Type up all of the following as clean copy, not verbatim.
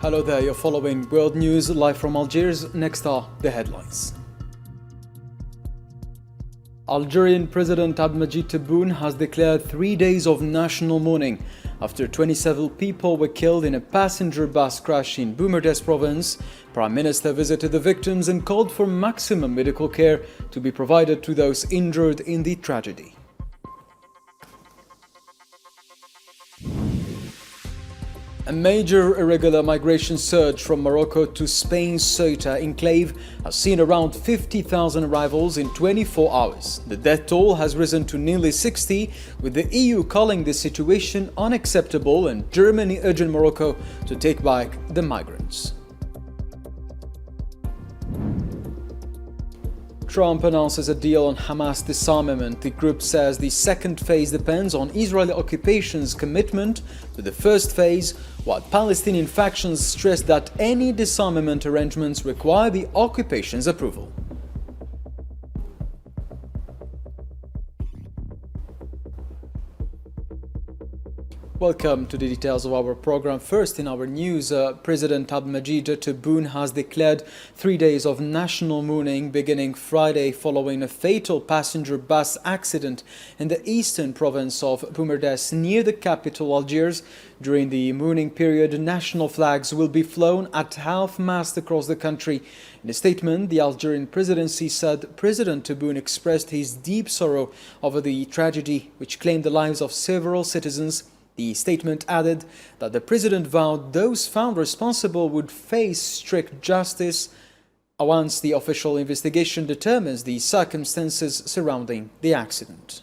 Hello there, you're following World News live from Algiers. Next are the headlines. Algerian President Abdelmadjid Tebboune has declared 3 days of national mourning after 27 people were killed in a passenger bus crash in Boumerdès province. Prime Minister visited the victims and called for maximum medical care to be provided to those injured in the tragedy. A major irregular migration surge from Morocco to Spain's Ceuta enclave has seen around 50,000 arrivals in 24 hours. The death toll has risen to nearly 60, with the EU calling the situation unacceptable and Germany urging Morocco to take back the migrants. Trump announces a deal on Hamas disarmament. The group says the second phase depends on Israeli occupation's commitment to the first phase, while Palestinian factions stress that any disarmament arrangements require the occupation's approval. Welcome to the details of our program. First in our news, President Abdelmadjid Tebboune has declared 3 days of national mourning beginning Friday following a fatal passenger bus accident in the eastern province of Boumerdès near the capital Algiers. During the mourning period, national flags will be flown at half-mast across the country. In a statement, the Algerian presidency said President Tebboune expressed his deep sorrow over the tragedy which claimed the lives of several citizens. The statement added that the president vowed those found responsible would face strict justice once the official investigation determines the circumstances surrounding the accident.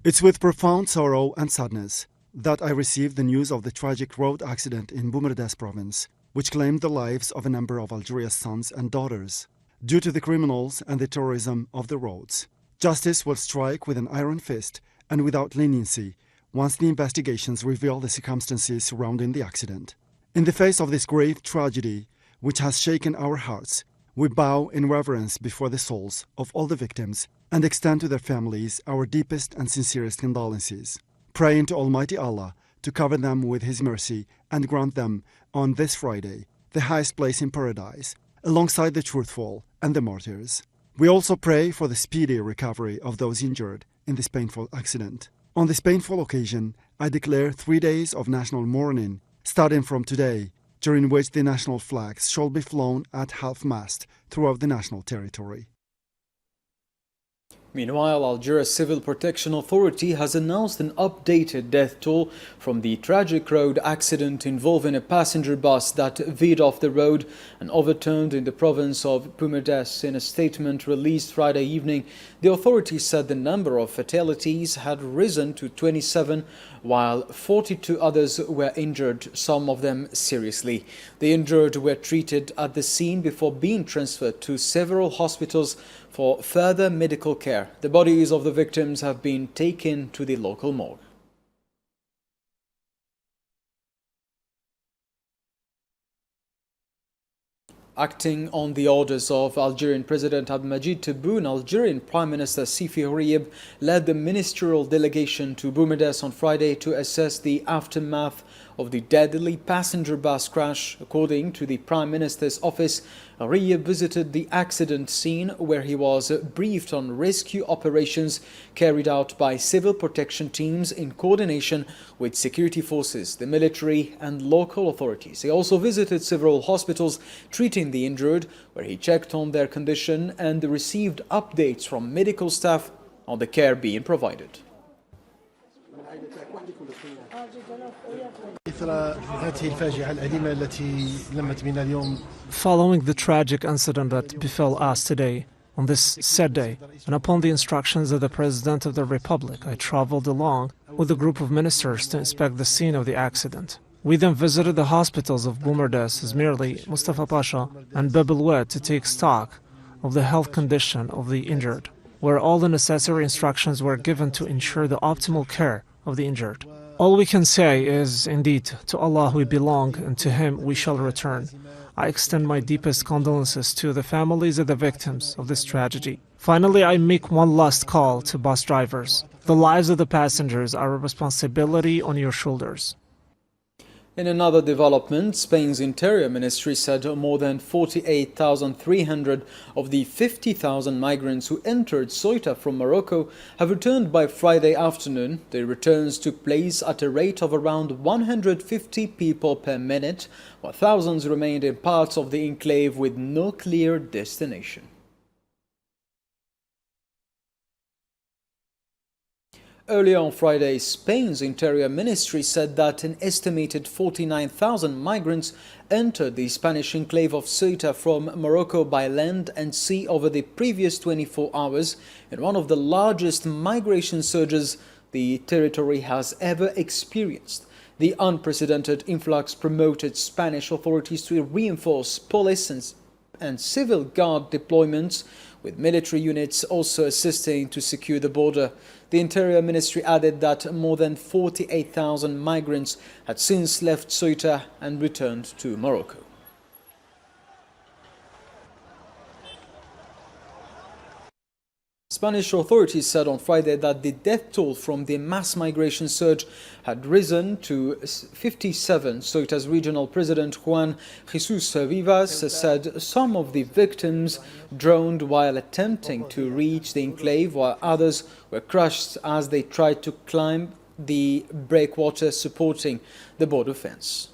It's with profound sorrow and sadness that I received the news of the tragic road accident in Boumerdès province, which claimed the lives of a number of Algeria's sons and daughters due to the criminals and the terrorism of the roads. Justice will strike with an iron fist and without leniency once the investigations reveal the circumstances surrounding the accident. In the face of this grave tragedy, which has shaken our hearts, we bow in reverence before the souls of all the victims and extend to their families our deepest and sincerest condolences, praying to Almighty Allah to cover them with His mercy and grant them, on this Friday, the highest place in paradise, alongside the truthful and the martyrs. We also pray for the speedy recovery of those injured in this painful accident. On this painful occasion, I declare 3 days of national mourning, starting from today, during which the national flags shall be flown at half-mast throughout the national territory. Meanwhile, Algeria's Civil Protection Authority has announced an updated death toll from the tragic road accident involving a passenger bus that veered off the road and overturned in the province of Boumerdès. In a statement released Friday evening, the authority said the number of fatalities had risen to 27, while 42 others were injured, some of them seriously. The injured were treated at the scene before being transferred to several hospitals for further medical care. The bodies of the victims have been taken to the local morgue. Acting on the orders of Algerian President Abdelmadjid Tebboune, Algerian Prime Minister Ceuta led the ministerial delegation to Boumerdès on Friday to assess the aftermath of the deadly passenger bus crash. According to the Prime Minister's office, Riyab visited the accident scene where he was briefed on rescue operations carried out by civil protection teams in coordination with security forces, the military and local authorities. He also visited several hospitals treating the injured, where he checked on their condition and received updates from medical staff on the care being provided. Following the tragic incident that befell us today, on this sad day, and upon the instructions of the President of the Republic, I traveled along with a group of ministers to inspect the scene of the accident. We then visited the hospitals of Boumerdès, Izmirli, Mustafa Pasha, and Bab el-Wed to take stock of the health condition of the injured, where all the necessary instructions were given to ensure the optimal care of the injured. All we can say is, indeed, to Allah we belong and to Him we shall return. I extend my deepest condolences to the families of the victims of this tragedy. Finally, I make one last call to bus drivers. The lives of the passengers are a responsibility on your shoulders. In another development, Spain's Interior Ministry said more than 48,300 of the 50,000 migrants who entered Ceuta from Morocco have returned by Friday afternoon. The returns took place at a rate of around 150 people per minute, while thousands remained in parts of the enclave with no clear destination. Earlier on Friday, Spain's Interior Ministry said that an estimated 49,000 migrants entered the Spanish enclave of Ceuta from Morocco by land and sea over the previous 24 hours, in one of the largest migration surges the territory has ever experienced. The unprecedented influx promoted Spanish authorities to reinforce police and civil guard deployments, with military units also assisting to secure the border. The Interior Ministry added that more than 48,000 migrants had since left Ceuta and returned to Morocco. Spanish authorities said on Friday that the death toll from the mass migration surge had risen to 57. Ceuta's regional president Juan Jesus Vivas said some of the victims drowned while attempting to reach the enclave, while others were crushed as they tried to climb the breakwater supporting the border fence.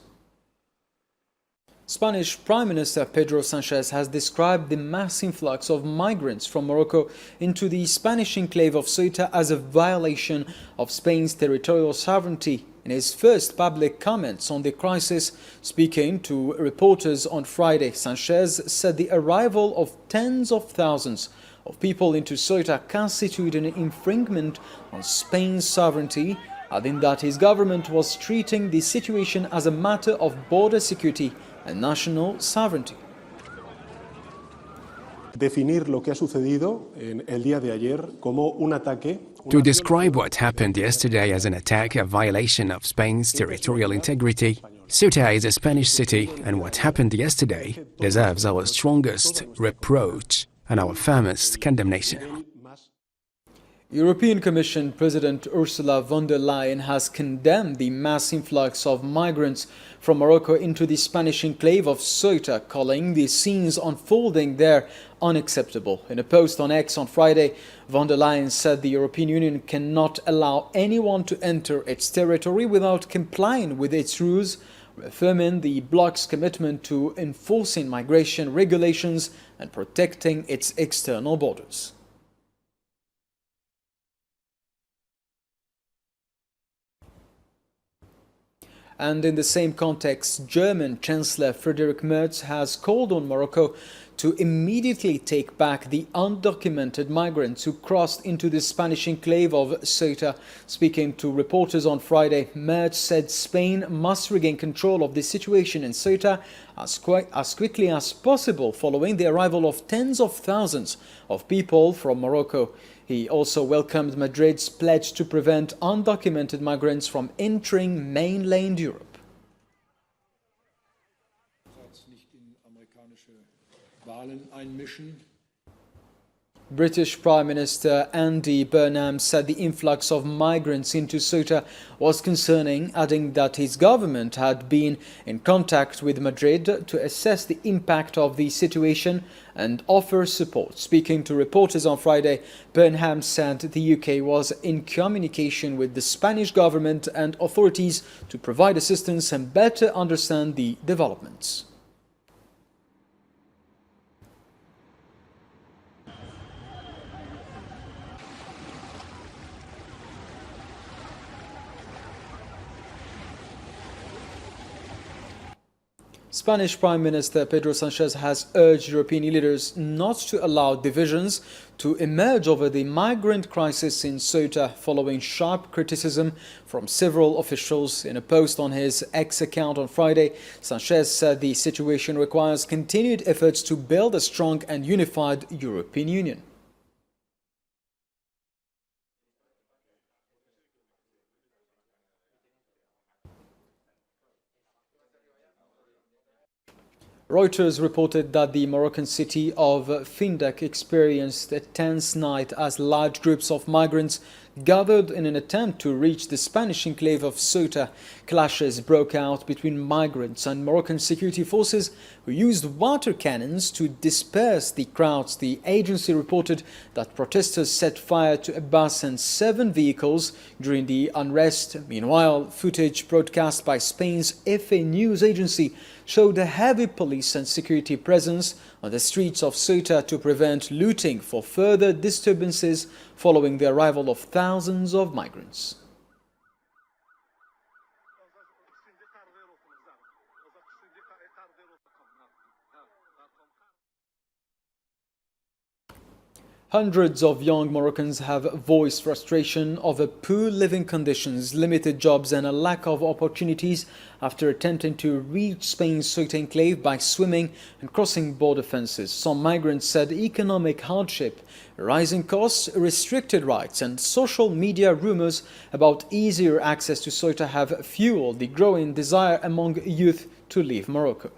Spanish Prime Minister Pedro Sánchez has described the mass influx of migrants from Morocco into the Spanish enclave of Ceuta as a violation of Spain's territorial sovereignty. In his first public comments on the crisis, speaking to reporters on Friday, Sánchez said the arrival of tens of thousands of people into Ceuta constituted an infringement on Spain's sovereignty, adding that his government was treating the situation as a matter of border security and national sovereignty. Definir lo que ha sucedido en el día de ayer como un ataque. To describe what happened yesterday as an attack, a violation of Spain's territorial integrity. Ceuta is a Spanish city, and what happened yesterday deserves our strongest reproach and our firmest condemnation. European Commission President Ursula von der Leyen has condemned the mass influx of migrants from Morocco into the Spanish enclave of Ceuta, calling the scenes unfolding there unacceptable. In a post on X on Friday, von der Leyen said the European Union cannot allow anyone to enter its territory without complying with its rules, reaffirming the bloc's commitment to enforcing migration regulations and protecting its external borders. And in the same context, German Chancellor Friedrich Merz has called on Morocco to immediately take back the undocumented migrants who crossed into the Spanish enclave of Ceuta. Speaking to reporters on Friday, Merz said Spain must regain control of the situation in Ceuta as quickly as possible following the arrival of tens of thousands of people from Morocco. He also welcomed Madrid's pledge to prevent undocumented migrants from entering mainland Europe. British Prime Minister Andy Burnham said the influx of migrants into Ceuta was concerning, adding that his government had been in contact with Madrid to assess the impact of the situation and offer support. Speaking to reporters on Friday, Burnham said the UK was in communication with the Spanish government and authorities to provide assistance and better understand the developments. Spanish Prime Minister Pedro Sánchez has urged European leaders not to allow divisions to emerge over the migrant crisis in Ceuta, following sharp criticism from several officials. In a post on his X account on Friday, Sánchez said the situation requires continued efforts to build a strong and unified European Union. Reuters reported that the Moroccan city of Findak experienced a tense night as large groups of migrants gathered in an attempt to reach the Spanish enclave of Ceuta. Clashes broke out between migrants and Moroccan security forces who used water cannons to disperse the crowds. The agency reported that protesters set fire to a bus and 7 vehicles during the unrest. Meanwhile, footage broadcast by Spain's EFE news agency showed a heavy police and security presence on the streets of Ceuta to prevent looting for further disturbances following the arrival of thousands of migrants. Hundreds of young Moroccans have voiced frustration over poor living conditions, limited jobs and a lack of opportunities after attempting to reach Spain's Ceuta enclave by swimming and crossing border fences. Some migrants said economic hardship, rising costs, restricted rights and social media rumors about easier access to Ceuta have fueled the growing desire among youth to leave Morocco.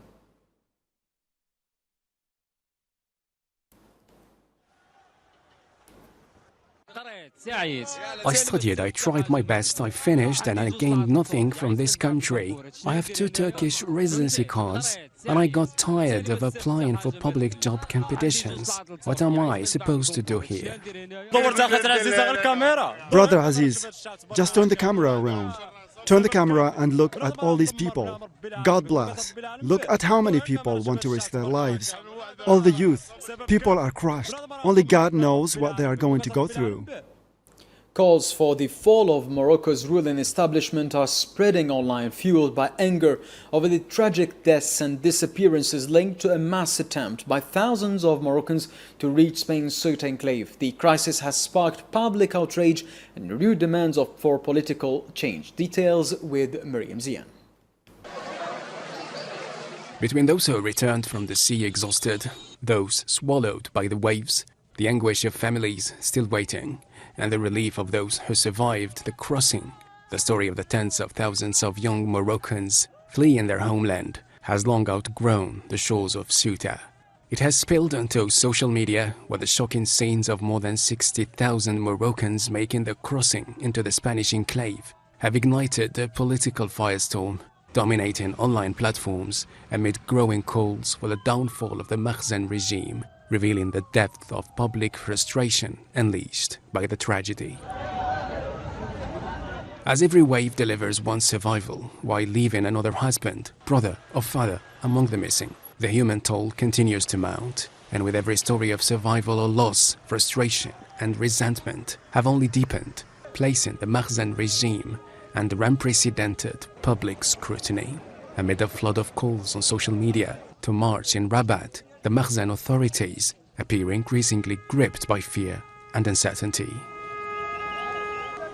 I studied, I tried my best, I finished, and I gained nothing from this country. I have 2 Turkish residency cards, and I got tired of applying for public job competitions. What am I supposed to do here? Brother Aziz, just turn the camera around. Turn the camera and look at all these people. God bless. Look at how many people want to risk their lives. All the youth. People are crushed. Only God knows what they are going to go through. Calls for the fall of Morocco's ruling establishment are spreading online, fueled by anger over the tragic deaths and disappearances linked to a mass attempt by thousands of Moroccans to reach Spain's Ceuta enclave. The crisis has sparked public outrage and renewed demands for political change. Details with Miriam Zian. Between those who returned from the sea exhausted, those swallowed by the waves, the anguish of families still waiting, and the relief of those who survived the crossing, the story of the tens of thousands of young Moroccans fleeing their homeland has long outgrown the shores of Ceuta. It has spilled onto social media, where the shocking scenes of more than 60,000 Moroccans making the crossing into the Spanish enclave have ignited a political firestorm, dominating online platforms amid growing calls for the downfall of the Makhzen regime, revealing the depth of public frustration unleashed by the tragedy. As every wave delivers one survival while leaving another husband, brother or father among the missing, the human toll continues to mount, and with every story of survival or loss, frustration and resentment have only deepened, placing the Makhzen regime under unprecedented public scrutiny. Amid a flood of calls on social media to march in Rabat, the Makhzen authorities appear increasingly gripped by fear and uncertainty.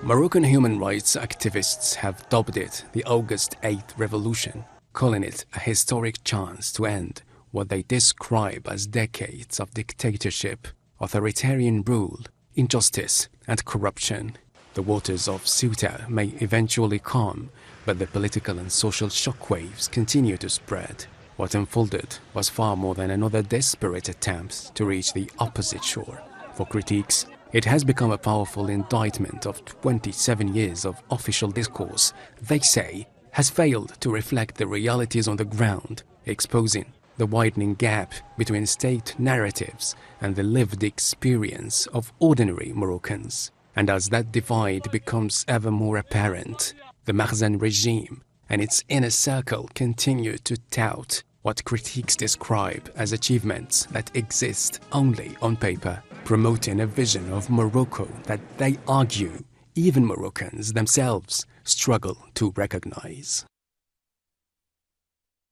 Moroccan human rights activists have dubbed it the August 8th Revolution, calling it a historic chance to end what they describe as decades of dictatorship, authoritarian rule, injustice and corruption. The waters of Ceuta may eventually calm, but the political and social shockwaves continue to spread. What unfolded was far more than another desperate attempt to reach the opposite shore. For critics, it has become a powerful indictment of 27 years of official discourse, they say, has failed to reflect the realities on the ground, exposing the widening gap between state narratives and the lived experience of ordinary Moroccans. And as that divide becomes ever more apparent, the Makhzen regime and its inner circle continue to tout what critics describe as achievements that exist only on paper, promoting a vision of Morocco that they argue even Moroccans themselves struggle to recognize.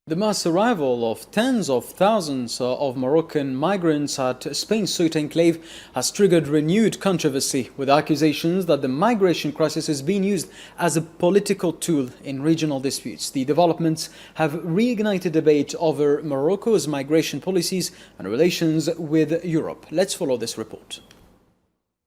The mass arrival of tens of thousands of Moroccan migrants at Spain's Ceuta enclave has triggered renewed controversy, with accusations that the migration crisis is being used as a political tool in regional disputes. The developments have reignited debate over Morocco's migration policies and relations with Europe. Let's follow this report.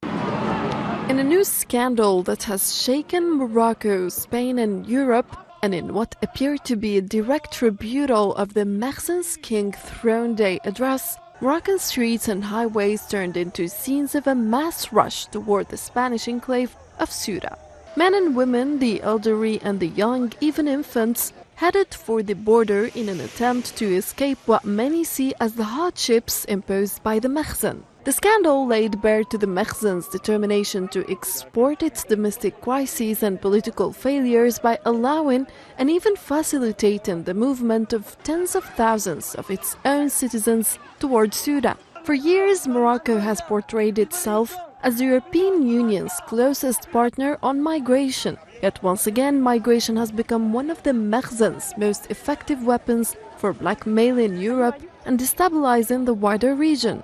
In a new scandal that has shaken Morocco, Spain and Europe, and in what appeared to be a direct rebuttal of the Makhzen's King Throne Day address, Moroccan streets and highways turned into scenes of a mass rush toward the Spanish enclave of Ceuta. Men and women, the elderly and the young, even infants, headed for the border in an attempt to escape what many see as the hardships imposed by the Makhzen. The scandal laid bare to the Makhzen's determination to export its domestic crises and political failures by allowing and even facilitating the movement of tens of thousands of its own citizens towards Ceuta. For years, Morocco has portrayed itself as the European Union's closest partner on migration. Yet once again, migration has become one of the Makhzen's most effective weapons for blackmailing Europe and destabilizing the wider region.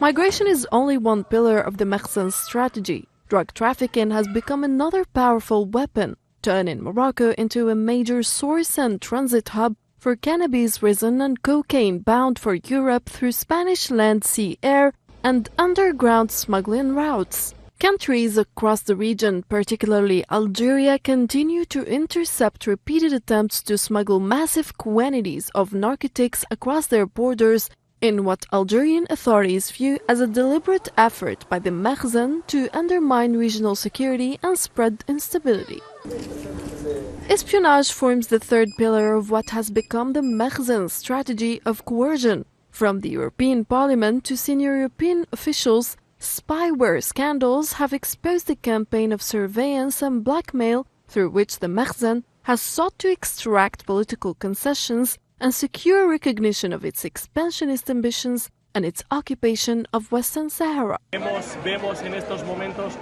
Migration is only one pillar of the Makhzen's strategy. Drug trafficking has become another powerful weapon, turning Morocco into a major source and transit hub for cannabis, resin and cocaine bound for Europe through Spanish land, sea, air and underground smuggling routes. Countries across the region, particularly Algeria, continue to intercept repeated attempts to smuggle massive quantities of narcotics across their borders in what Algerian authorities view as a deliberate effort by the Makhzen to undermine regional security and spread instability. Espionage forms the third pillar of what has become the Makhzen's strategy of coercion. From the European Parliament to senior European officials, spyware scandals have exposed a campaign of surveillance and blackmail through which the Makhzen has sought to extract political concessions and secure recognition of its expansionist ambitions and its occupation of Western Sahara.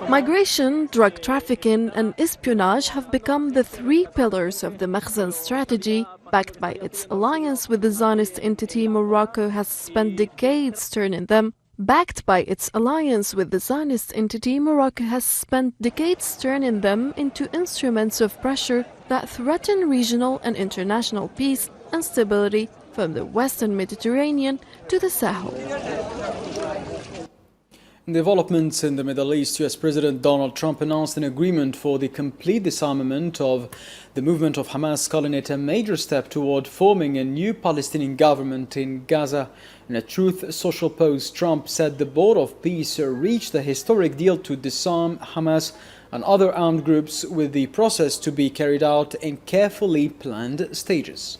Migration, drug trafficking and espionage have become the three pillars of the Makhzen strategy. Backed by its alliance with the Zionist entity, Morocco has spent decades turning them into instruments of pressure that threaten regional and international peace and stability from the Western Mediterranean to the Sahel. In developments in the Middle East, US President Donald Trump announced an agreement for the complete disarmament of the movement of Hamas, calling it a major step toward forming a new Palestinian government in Gaza. In a Truth Social post, Trump said the Board of Peace reached a historic deal to disarm Hamas and other armed groups, with the process to be carried out in carefully planned stages.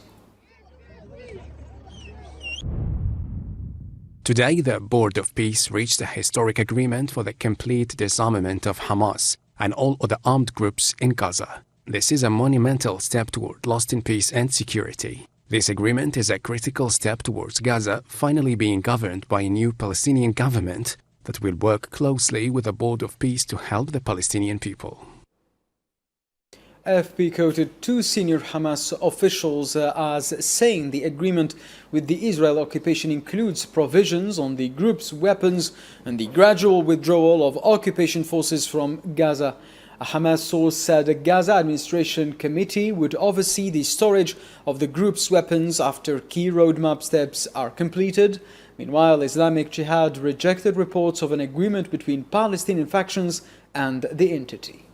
Today, the Board of Peace reached a historic agreement for the complete disarmament of Hamas and all other armed groups in Gaza. This is a monumental step toward lasting peace and security. This agreement is a critical step towards Gaza finally being governed by a new Palestinian government that will work closely with the Board of Peace to help the Palestinian people. AFP quoted two senior Hamas officials as saying the agreement with the Israel occupation includes provisions on the group's weapons and the gradual withdrawal of occupation forces from Gaza. A Hamas source said a Gaza administration committee would oversee the storage of the group's weapons after key roadmap steps are completed. Meanwhile, Islamic Jihad rejected reports of an agreement between Palestinian factions and the entity.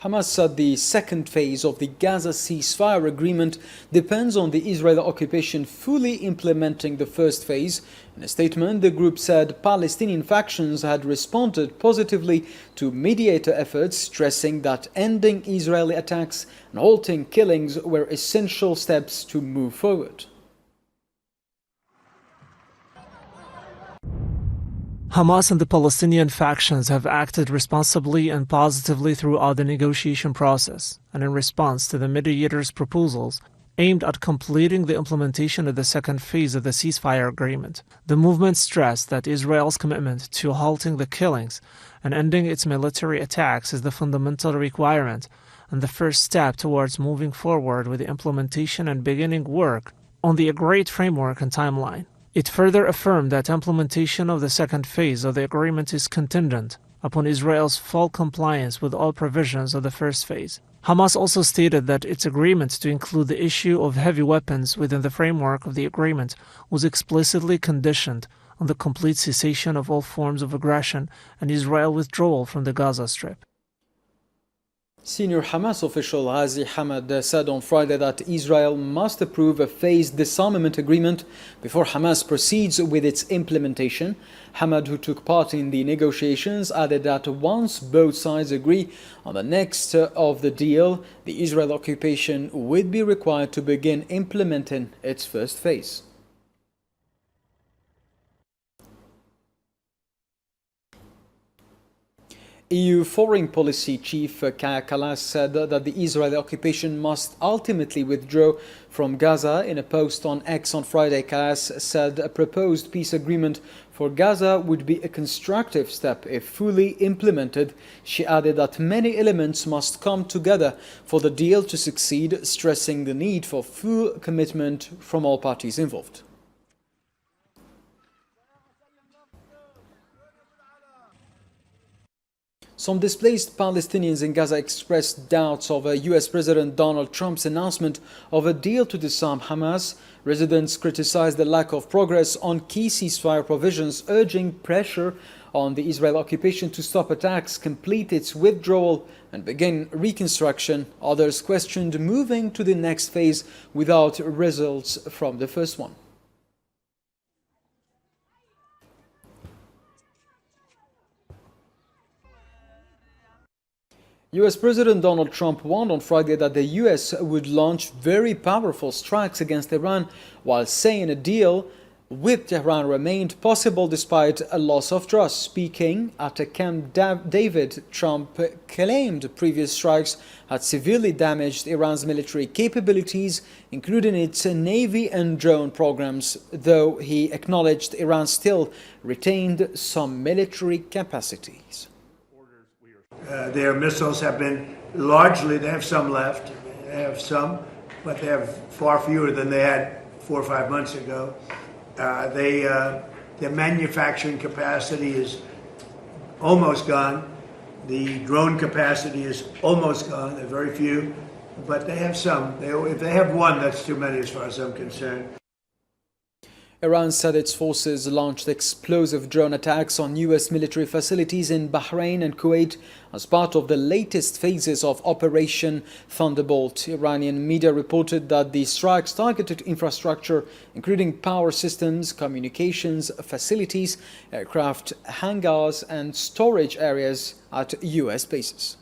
Hamas said the second phase of the Gaza ceasefire agreement depends on the Israeli occupation fully implementing the first phase. In a statement, the group said Palestinian factions had responded positively to mediator efforts, stressing that ending Israeli attacks and halting killings were essential steps to move forward. Hamas and the Palestinian factions have acted responsibly and positively throughout the negotiation process, and in response to the mediators' proposals aimed at completing the implementation of the second phase of the ceasefire agreement. The movement stressed that Israel's commitment to halting the killings and ending its military attacks is the fundamental requirement and the first step towards moving forward with the implementation and beginning work on the agreed framework and timeline. It further affirmed that implementation of the second phase of the agreement is contingent upon Israel's full compliance with all provisions of the first phase. Hamas also stated that its agreement to include the issue of heavy weapons within the framework of the agreement was explicitly conditioned on the complete cessation of all forms of aggression and Israel's withdrawal from the Gaza Strip. Senior Hamas official Ghazi Hamad said on Friday that Israel must approve a phased disarmament agreement before Hamas proceeds with its implementation. Hamad, who took part in the negotiations, added that once both sides agree on the next of the deal, the Israel occupation would be required to begin implementing its first phase. EU Foreign Policy Chief Kaja Kallas said that the Israeli occupation must ultimately withdraw from Gaza. In a post on X on Friday, Kallas said a proposed peace agreement for Gaza would be a constructive step if fully implemented. She added that many elements must come together for the deal to succeed, stressing the need for full commitment from all parties involved. Some displaced Palestinians in Gaza expressed doubts over US President Donald Trump's announcement of a deal to disarm Hamas. Residents criticized the lack of progress on key ceasefire provisions, urging pressure on the Israeli occupation to stop attacks, complete its withdrawal, and begin reconstruction. Others questioned moving to the next phase without results from the first one. US President Donald Trump warned on Friday that the US would launch very powerful strikes against Iran, while saying a deal with Tehran remained possible despite a loss of trust. Speaking at a Camp David, Trump claimed previous strikes had severely damaged Iran's military capabilities, including its navy and drone programs, though he acknowledged Iran still retained some military capacities. Their missiles have been largely, they have some left, but they have far fewer than they had 4 or 5 months ago. Their manufacturing capacity is almost gone. The drone capacity is almost gone. They're very few, but they have some. If they have one, that's too many as far as I'm concerned. Iran said its forces launched explosive drone attacks on US military facilities in Bahrain and Kuwait as part of the latest phases of Operation Thunderbolt. Iranian media reported that the strikes targeted infrastructure, including power systems, communications facilities, aircraft hangars, and storage areas at US bases.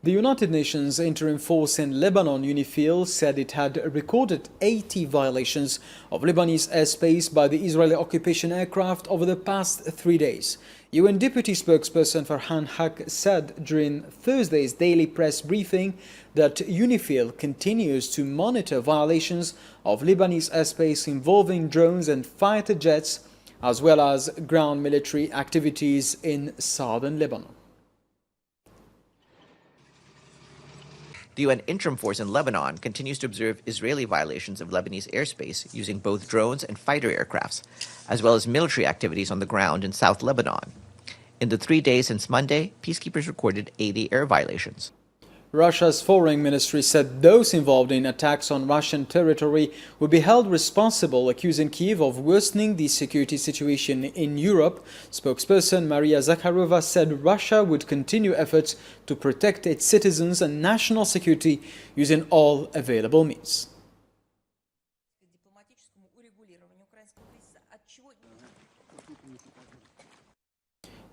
The United Nations interim force in Lebanon, UNIFIL, said it had recorded 80 violations of Lebanese airspace by the Israeli occupation aircraft over the past 3 days. UN Deputy Spokesperson Farhan Haq said during Thursday's daily press briefing that UNIFIL continues to monitor violations of Lebanese airspace involving drones and fighter jets, as well as ground military activities in southern Lebanon. The UN interim force in Lebanon continues to observe Israeli violations of Lebanese airspace using both drones and fighter aircrafts, as well as military activities on the ground in South Lebanon. In the 3 days since Monday, peacekeepers recorded 80 air violations. Russia's foreign ministry said those involved in attacks on Russian territory would be held responsible, accusing Kyiv of worsening the security situation in Europe. Spokesperson Maria Zakharova said Russia would continue efforts to protect its citizens and national security using all available means.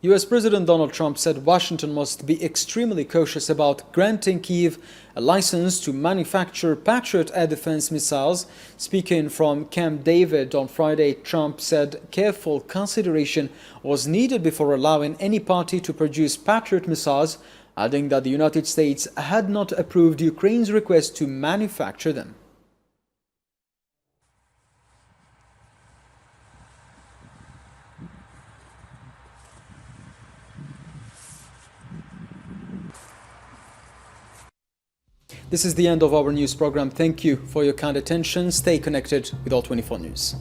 US President Donald Trump said Washington must be extremely cautious about granting Kyiv a license to manufacture Patriot air defense missiles. Speaking from Camp David on Friday, Trump said careful consideration was needed before allowing any party to produce Patriot missiles, adding that the United States had not approved Ukraine's request to manufacture them. This is the end of our news program. Thank you for your kind attention. Stay connected with All 24 News.